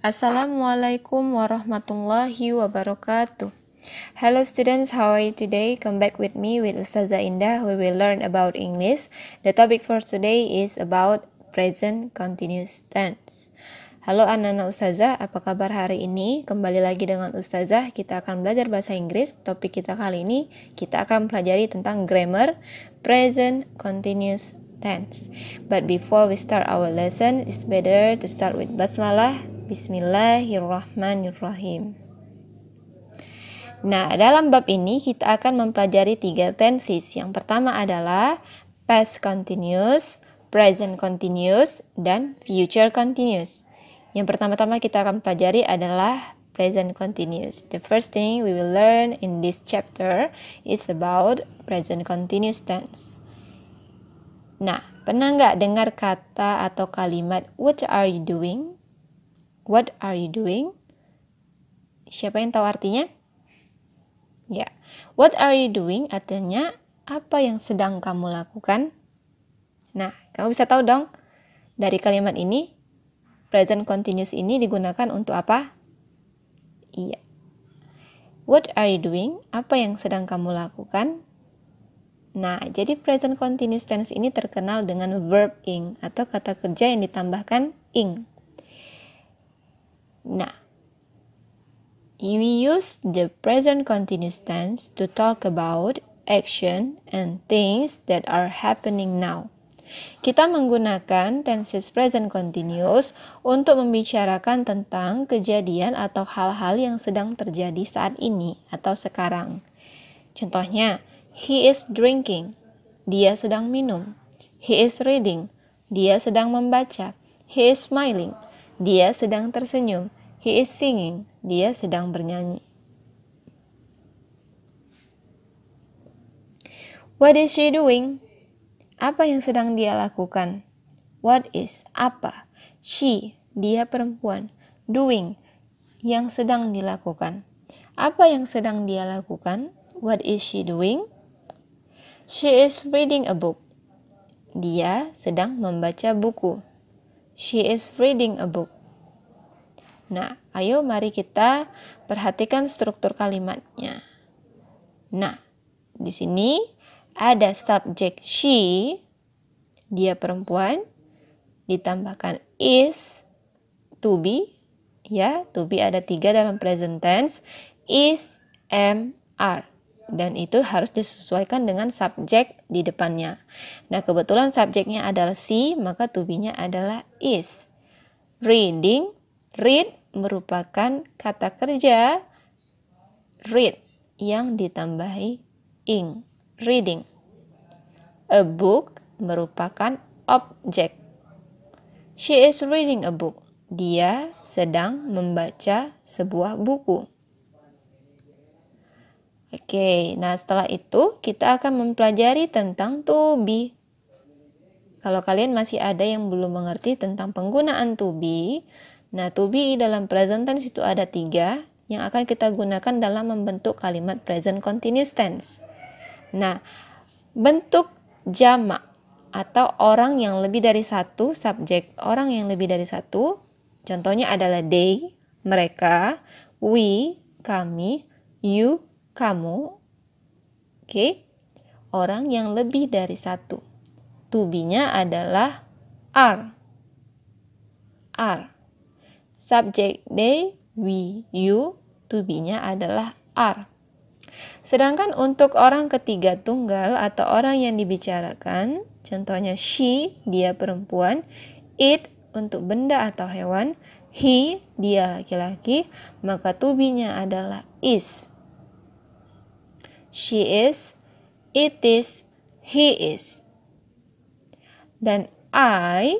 Assalamualaikum warahmatullahi wabarakatuh. Hello students, how are you today? Come back with me with Ustazah Indah. We will learn about English. The topic for today is about present continuous tense. Halo anak-anak Ustazah, apa kabar hari ini? Kembali lagi dengan Ustazah, kita akan belajar bahasa Inggris. Topik kita kali ini, kita akan pelajari tentang grammar present continuous tense. But before we start our lesson, it's better to start with basmalah. Bismillahirrahmanirrahim. Nah, dalam bab ini kita akan mempelajari 3 tenses. Yang pertama adalah past continuous, present continuous, dan future continuous. Yang pertama-tama kita akan pelajari adalah present continuous. The first thing we will learn in this chapter is about present continuous tense. Nah, pernah nggak dengar kata atau kalimat what are you doing? What are you doing? Siapa yang tahu artinya? Ya, what are you doing artinya apa yang sedang kamu lakukan? Nah, kamu bisa tahu dong dari kalimat ini, present continuous ini digunakan untuk apa? Iya. What are you doing? Apa yang sedang kamu lakukan? Nah, jadi present continuous tense ini terkenal dengan verb ing atau kata kerja yang ditambahkan ing. Nah, we use the present continuous tense to talk about action and things that are happening now. Kita menggunakan tenses present continuous untuk membicarakan tentang kejadian atau hal-hal yang sedang terjadi saat ini atau sekarang. Contohnya, he is drinking, dia sedang minum. He is reading, dia sedang membaca. He is smiling, dia sedang tersenyum. He is singing, dia sedang bernyanyi. What is she doing? Apa yang sedang dia lakukan? What is, apa? She, dia perempuan. Doing, yang sedang dilakukan. Apa yang sedang dia lakukan? What is she doing? She is reading a book. Dia sedang membaca buku. She is reading a book. Nah, ayo mari kita perhatikan struktur kalimatnya. Nah, di sini ada subjek she, dia perempuan, ditambahkan is, to be, ya, to be ada 3 dalam present tense, is, am, are. Dan itu harus disesuaikan dengan subjek di depannya. Nah, kebetulan subjeknya adalah she, maka to be-nya adalah is. Reading, read merupakan kata kerja read yang ditambahi ing, reading. A book merupakan objek. She is reading a book. Dia sedang membaca sebuah buku. Oke, nah setelah itu kita akan mempelajari tentang to be. Kalau kalian masih ada yang belum mengerti tentang penggunaan to be, nah, to be dalam present tense itu ada 3 yang akan kita gunakan dalam membentuk kalimat present continuous tense. Nah, bentuk jamak atau orang yang lebih dari satu, subjek orang yang lebih dari satu, contohnya adalah they, mereka, we, kami, you, kamu. Oke, orang yang lebih dari satu. To be-nya adalah are. Are. Subjek they, we, you, to be-nya adalah are. Sedangkan untuk orang ketiga tunggal atau orang yang dibicarakan, contohnya she, dia perempuan, it, untuk benda atau hewan, he, dia laki-laki, maka to be-nya adalah is. She is, it is, he is. Dan I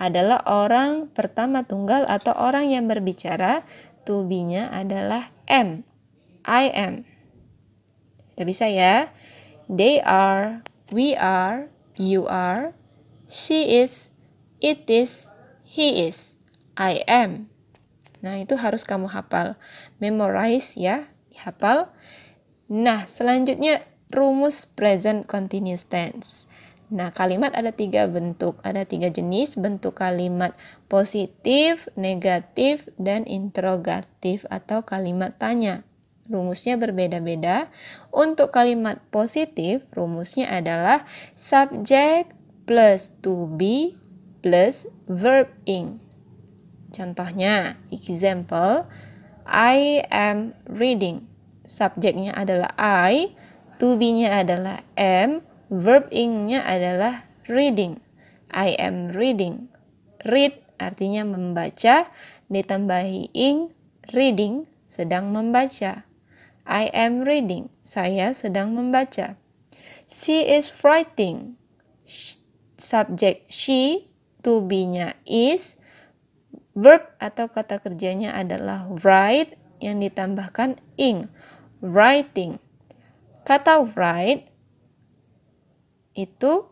adalah orang pertama tunggal atau orang yang berbicara, to be-nya adalah am. I am. Udah bisa ya? They are, we are, you are, she is, it is, he is, I am. Nah, itu harus kamu hafal. Memorize ya, dihafal. Nah, selanjutnya rumus present continuous tense. Nah, kalimat ada 3 bentuk, ada 3 jenis bentuk kalimat: positif, negatif, dan interrogatif atau kalimat tanya. Rumusnya berbeda-beda. Untuk kalimat positif, rumusnya adalah subject plus to be plus verb ing. Contohnya, example, I am reading. Subjeknya adalah I, to be-nya adalah am, verb ing-nya adalah reading. I am reading. Read artinya membaca, ditambahi ing, reading, sedang membaca. I am reading. Saya sedang membaca. She is writing. Subjek she, to be-nya is, verb atau kata kerjanya adalah write yang ditambahkan ing, writing. Kata write itu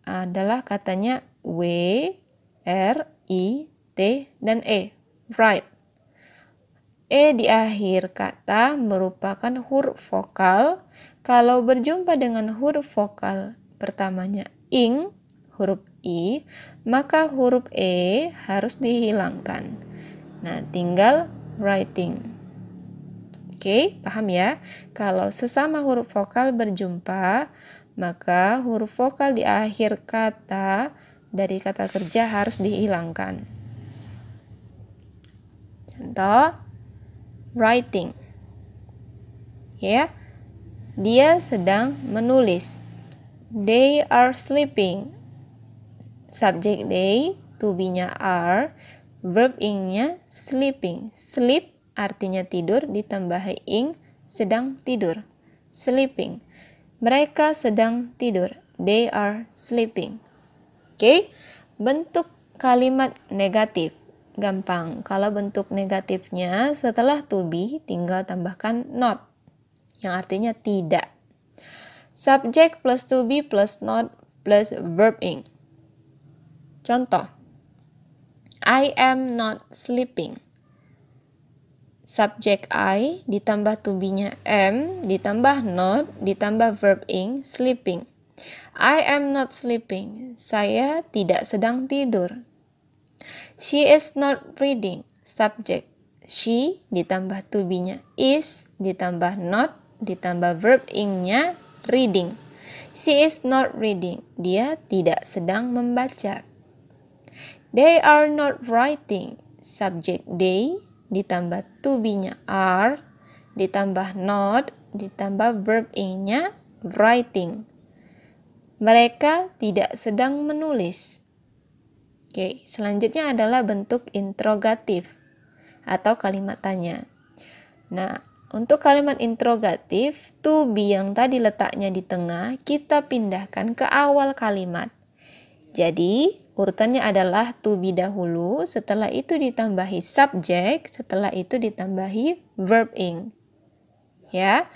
adalah katanya W, R, I, T, dan E. Write. E di akhir kata merupakan huruf vokal. Kalau berjumpa dengan huruf vokal pertamanya ing, huruf I, maka huruf E harus dihilangkan. Nah, tinggal writing. Oke, paham ya? Kalau sesama huruf vokal berjumpa, maka huruf vokal di akhir kata dari kata kerja harus dihilangkan. Contoh, writing. Ya, dia sedang menulis. They are sleeping. Subjek they, to be-nya are, verb ing-nya sleeping. Sleep artinya tidur, ditambahi ing, sedang tidur. Sleeping. Mereka sedang tidur. They are sleeping. Oke, bentuk kalimat negatif. Gampang. Kalau bentuk negatifnya setelah to be tinggal tambahkan not, yang artinya tidak. Subject plus to be plus not plus verb ing. Contoh, I am not sleeping. Subjek I ditambah to be-nya am, ditambah not, ditambah verb ing, sleeping. I am not sleeping. Saya tidak sedang tidur. She is not reading. Subjek she ditambah to be-nya is, ditambah not, ditambah verb ing-nya reading. She is not reading. Dia tidak sedang membaca. They are not writing. Subjek they ditambah to be-nya are, ditambah not, ditambah verb ing-nya writing. Mereka tidak sedang menulis. Oke, selanjutnya adalah bentuk interrogatif atau kalimat tanya. Nah, untuk kalimat interrogatif, to be yang tadi letaknya di tengah, kita pindahkan ke awal kalimat. Jadi, urutannya adalah to be dahulu, setelah itu ditambahi subjek, setelah itu ditambahi verb ing. Ya,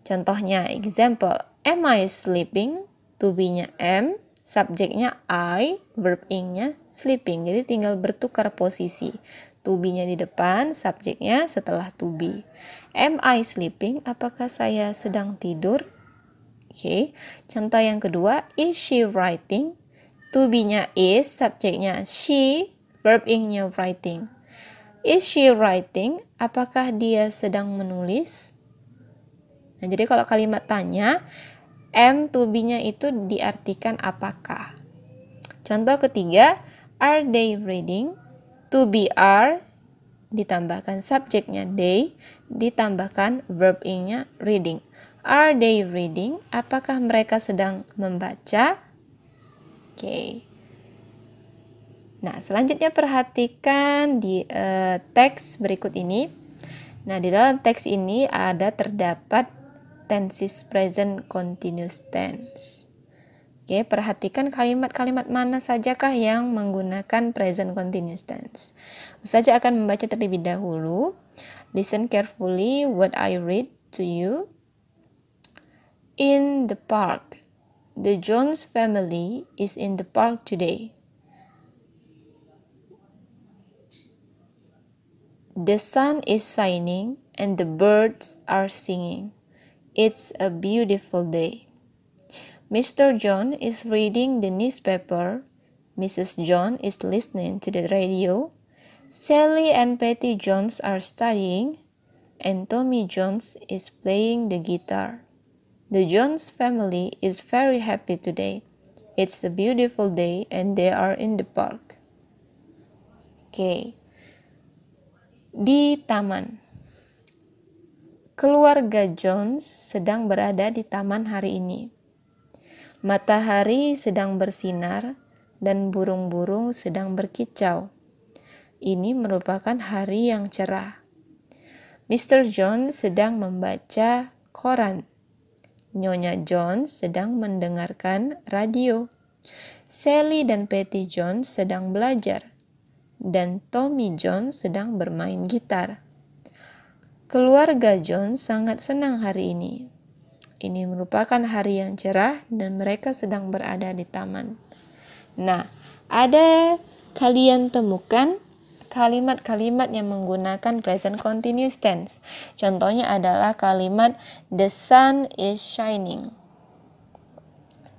contohnya example, am I sleeping? To be-nya am, subjeknya I, verb ing-nya sleeping. Jadi tinggal bertukar posisi. To be-nya di depan, subjeknya setelah to be. Am I sleeping? Apakah saya sedang tidur? Oke, contoh yang kedua, is she writing? To be-nya is, subjeknya she, verb ing-nya writing. Is she writing? Apakah dia sedang menulis? Nah, jadi kalau kalimat tanya, am to be-nya itu diartikan apakah. Contoh ketiga, are they reading? To be are, ditambahkan subjeknya they, ditambahkan verb ing-nya reading. Are they reading? Apakah mereka sedang membaca? Oke. Nah, selanjutnya perhatikan di teks berikut ini. Nah, di dalam teks ini ada terdapat tenses present continuous tense. Oke, perhatikan kalimat-kalimat mana sajakah yang menggunakan present continuous tense. Ustazah akan membaca terlebih dahulu. Listen carefully what I read to you. In the park. The Jones family is in the park today. The sun is shining and the birds are singing. It's a beautiful day. Mr. John is reading the newspaper. Mrs. John is listening to the radio. Sally and Patty Jones are studying, and Tommy Jones is playing the guitar. The Jones family is very happy today. It's a beautiful day and they are in the park. Oke. Di taman. Keluarga Jones sedang berada di taman hari ini. Matahari sedang bersinar dan burung-burung sedang berkicau. Ini merupakan hari yang cerah. Mr. John sedang membaca koran. Nyonya John sedang mendengarkan radio. Sally dan Patty John sedang belajar. Dan Tommy John sedang bermain gitar. Keluarga John sangat senang hari ini. Ini merupakan hari yang cerah dan mereka sedang berada di taman. Nah, ada kalian temukan kalimat-kalimat yang menggunakan present continuous tense. Contohnya adalah kalimat the sun is shining.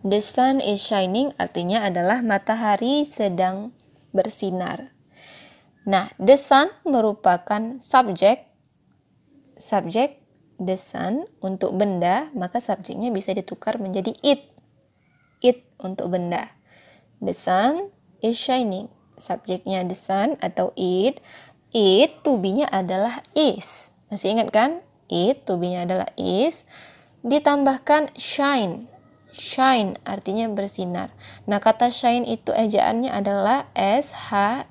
The sun is shining artinya adalah matahari sedang bersinar. Nah, the sun merupakan subjek the sun untuk benda, maka subjeknya bisa ditukar menjadi it. It untuk benda. The sun is shining. Subjeknya the sun atau it. It to be-nya adalah is. Masih ingat kan? It to be-nya adalah is. Ditambahkan shine. Shine artinya bersinar. Nah, kata shine itu ejaannya adalah S-H-I-N-E.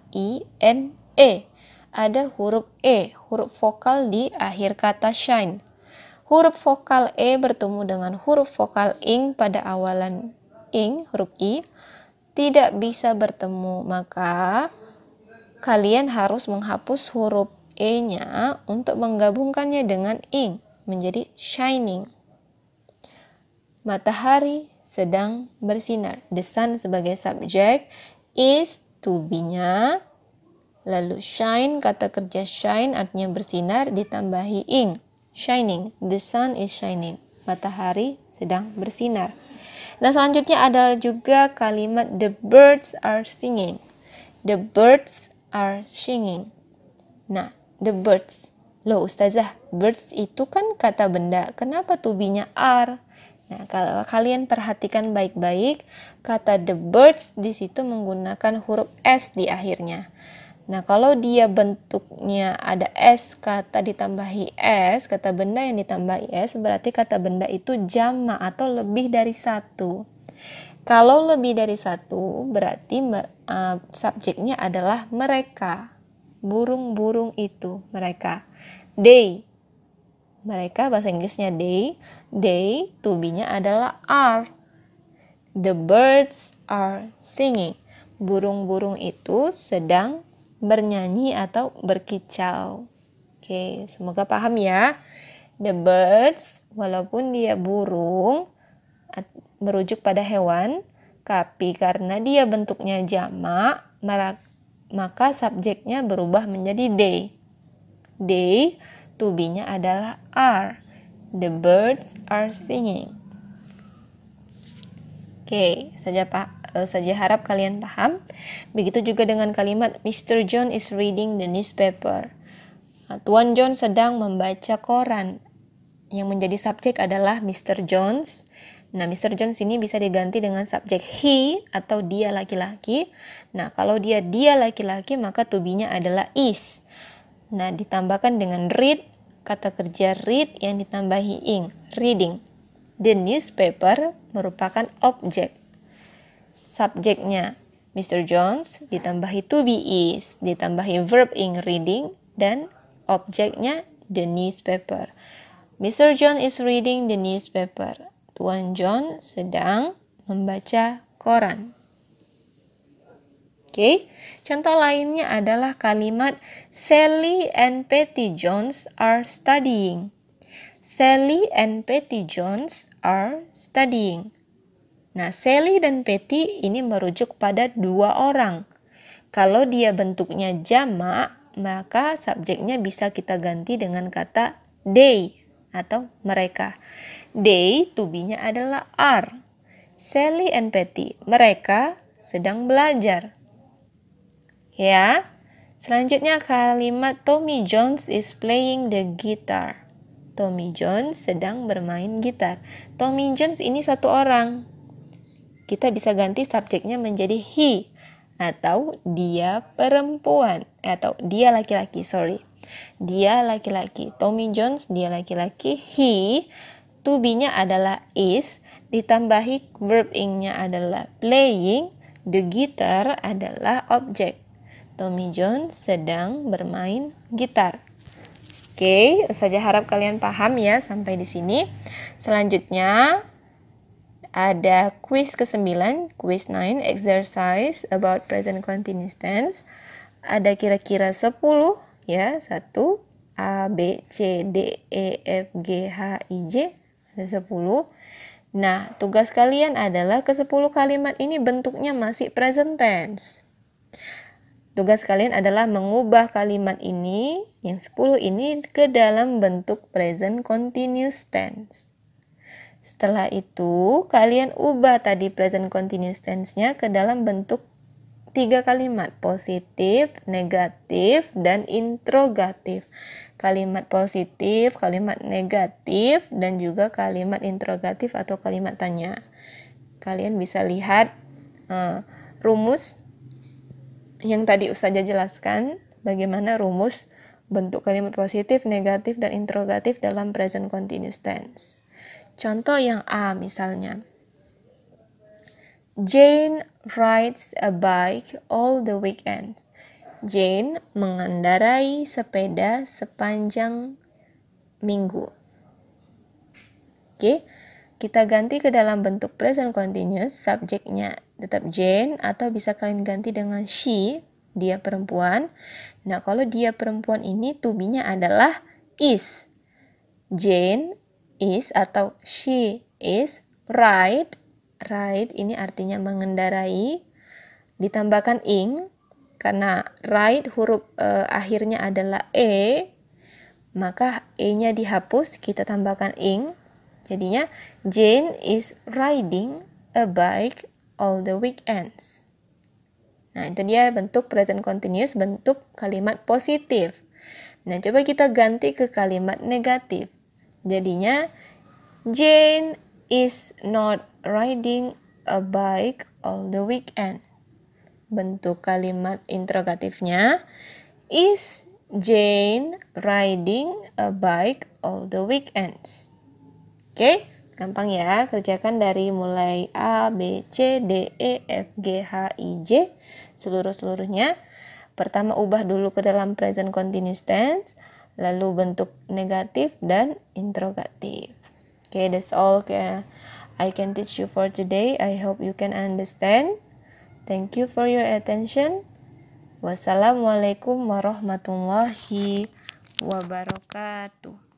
Ada huruf E, huruf vokal di akhir kata shine. Huruf vokal E bertemu dengan huruf vokal ing pada awalan ing, huruf I, tidak bisa bertemu, maka kalian harus menghapus huruf E-nya untuk menggabungkannya dengan ing menjadi shining. Matahari sedang bersinar. The sun sebagai subjek, is to be-nya, lalu shine, kata kerja shine artinya bersinar ditambahi ing, shining. The sun is shining. Matahari sedang bersinar. Nah, selanjutnya ada juga kalimat the birds are singing. The birds are singing. Nah, the birds. Loh, Ustazah, birds itu kan kata benda. Kenapa to be-nya are? Nah, kalau kalian perhatikan baik-baik, kata the birds di situ menggunakan huruf S di akhirnya. Nah, kalau dia bentuknya ada S, kata ditambahi S, kata benda yang ditambahi S, berarti kata benda itu jama atau lebih dari satu. Kalau lebih dari satu, berarti subjeknya adalah mereka. Burung-burung itu, mereka. They. Mereka, bahasa Inggrisnya they. They, to be-nya adalah are. The birds are singing. Burung-burung itu sedang bernyanyi atau berkicau. Oke, semoga paham ya. The birds, walaupun dia burung, merujuk pada hewan, tapi karena dia bentuknya jamak, maka subjeknya berubah menjadi they. They, to be-nya adalah are. The birds are singing. Oke, saja harap kalian paham. Begitu juga dengan kalimat Mr. John is reading the newspaper. Tuan John sedang membaca koran. Yang menjadi subjek adalah Mr. Jones. Nah, Mr. Jones ini bisa diganti dengan subjek he atau dia laki-laki. Nah, kalau dia laki-laki maka to be-nya adalah is. Nah, ditambahkan dengan read, kata kerja read yang ditambahi ing, reading. The newspaper merupakan objek. Subjeknya Mr. Jones ditambahi to be is, ditambahi verb ing reading, dan objeknya the newspaper. Mr. John is reading the newspaper. Tuan John sedang membaca koran. Oke, contoh lainnya adalah kalimat Sally and Patty Jones are studying. Sally and Patty Jones are studying. Nah, Sally dan Patty ini merujuk pada dua orang. Kalau dia bentuknya jamak, maka subjeknya bisa kita ganti dengan kata they atau mereka. They, to be-nya adalah are. Sally and Patty, mereka sedang belajar. Ya, selanjutnya kalimat Tommy Jones is playing the guitar. Tommy Jones sedang bermain gitar. Tommy Jones ini satu orang. Kita bisa ganti subjeknya menjadi he atau dia perempuan atau dia laki-laki, Dia laki-laki. Tommy Jones dia laki-laki. He, to be-nya adalah is, ditambahi verb ing-nya adalah playing, the guitar adalah objek. Tommy Jones sedang bermain gitar. Oke, saja harap kalian paham ya sampai di sini. Selanjutnya ada quiz ke-9, quiz 9, exercise about present continuous tense. Ada kira-kira 10 ya, 1 A, B, C, D, E, F, G, H, I, J. Ada 10. Nah, tugas kalian adalah ke-10 kalimat ini bentuknya masih present tense. Tugas kalian adalah mengubah kalimat ini, yang 10 ini, ke dalam bentuk present continuous tense. Setelah itu, kalian ubah tadi present continuous tense-nya ke dalam bentuk 3 kalimat, positif, negatif, dan interrogatif. Kalimat positif, kalimat negatif, dan juga kalimat interrogatif atau kalimat tanya. Kalian bisa lihat rumus yang tadi Ustazah jelaskan, bagaimana rumus bentuk kalimat positif, negatif, dan interrogatif dalam present continuous tense. Contoh yang A misalnya. Jane rides a bike all the weekends. Jane mengendarai sepeda sepanjang minggu. Oke, kita ganti ke dalam bentuk present continuous, subjeknya tetap Jane atau bisa kalian ganti dengan she, dia perempuan. Nah, kalau dia perempuan ini to be-nya adalah is. Jane is atau she is ride ini artinya mengendarai, ditambahkan ing, karena ride huruf akhirnya adalah e, maka e-nya dihapus, kita tambahkan ing, jadinya Jane is riding a bike all the weekends. Nah, itu dia bentuk present continuous, bentuk kalimat positif. Nah, coba kita ganti ke kalimat negatif. Jadinya Jane is not riding a bike all the weekend. Bentuk kalimat interrogatifnya, is Jane riding a bike all the weekends? Oke, gampang ya, kerjakan dari mulai A, B, C, D, E, F, G, H, I, J, seluruhnya. Pertama ubah dulu ke dalam present continuous tense, lalu bentuk negatif dan interrogatif. Okay, that's all I can teach you for today. I hope you can understand. Thank you for your attention. Wassalamualaikum warahmatullahi wabarakatuh.